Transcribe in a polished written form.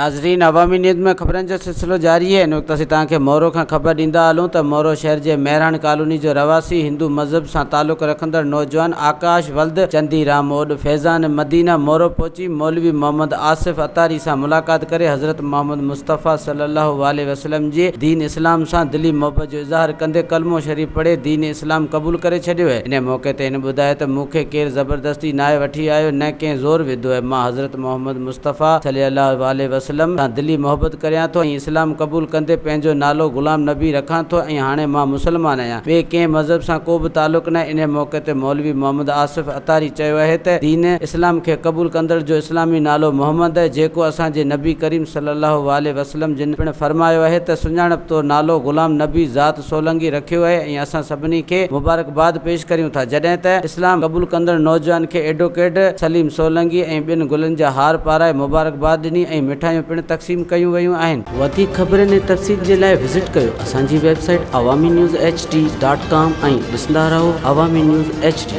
नाज़रीन, अवामी न्यूज़ में ख़बरनि जो सिलसिलो जारी है। इन वक़्तु असीं तव्हांखे मोरो खां ख़बर ॾींदा हलूं त मोरो शहर जे मेहरान कॉलोनी जो रवासी हिंदू मज़हब सां तालुक़ रखंदड़ नौजवान आकाश वल्द चंदीराम ओड फैज़ान मदीना मोरो पहुची मौलवी मोहम्मद आसिफ अतारी सां मुलाक़ात करे हज़रत मोहम्मद मुस्तफ़ा सल्लल्लाहु अलैहि वसल्लम जे दीन इस्लाम सां दिली मोहब्बत जो इज़हार कंदे कलमो शरीफ़ पढ़े दीन इस्लाम क़बूल करे छॾियो आहे। इन मौक़े ते हिन ॿुधायो त मूंखे केरु ज़बरदस्ती नाहे वठी आयो, न कंहिं ज़ोर विधो आहे। मां हज़रत मोहम्मद मुस्तफ़ा सल्लल्लाहु अलैहि वसल्लम सां दिली मोहब्बत करियां थो ऐं इस्लाम क़बूल कंदे पंहिंजो नालो ग़ुलाम नबी रखां थो ऐं हाणे मां मुसलमान आहियां। ॿिए कंहिं मज़हब सां को बि तालुक़ न। इन मौक़े ते मौलवी मोहम्मद आसिफ अतारी चयो आहे त दीन इस्लाम खे क़बूल कंदड़ जो इस्लामी नालो मोहम्मद आहे, जेको असांजे नबी करीम सल्लल्लाहु अलैहि वसल्लम जिन पिणु फरमायो आहे त सुञाणप तो नालो ग़ुलाम नबी ज़ात सोलंगी रखियो आहे ऐं असां सभिनी खे मुबारकबाद पेश करियूं था। जॾहिं त इस्लाम क़बूल कंदड़ नौजवान खे एडवोकेट सलीम सोलंगी ऐं ॿिनि गुलनि जा हार पाराए मुबारकबाद ॾिनी ऐं मिठाइयूं पिणु तक़सीम कयूं वयूं आहिनि। वधीक ख़बरनि ऐं तफ़सील जे लाइ विज़िट कयो असांजी वेबसाइट awamiNewsHD.com ऐं ॾिसंदा रहो अवामी न्यूज़ HD।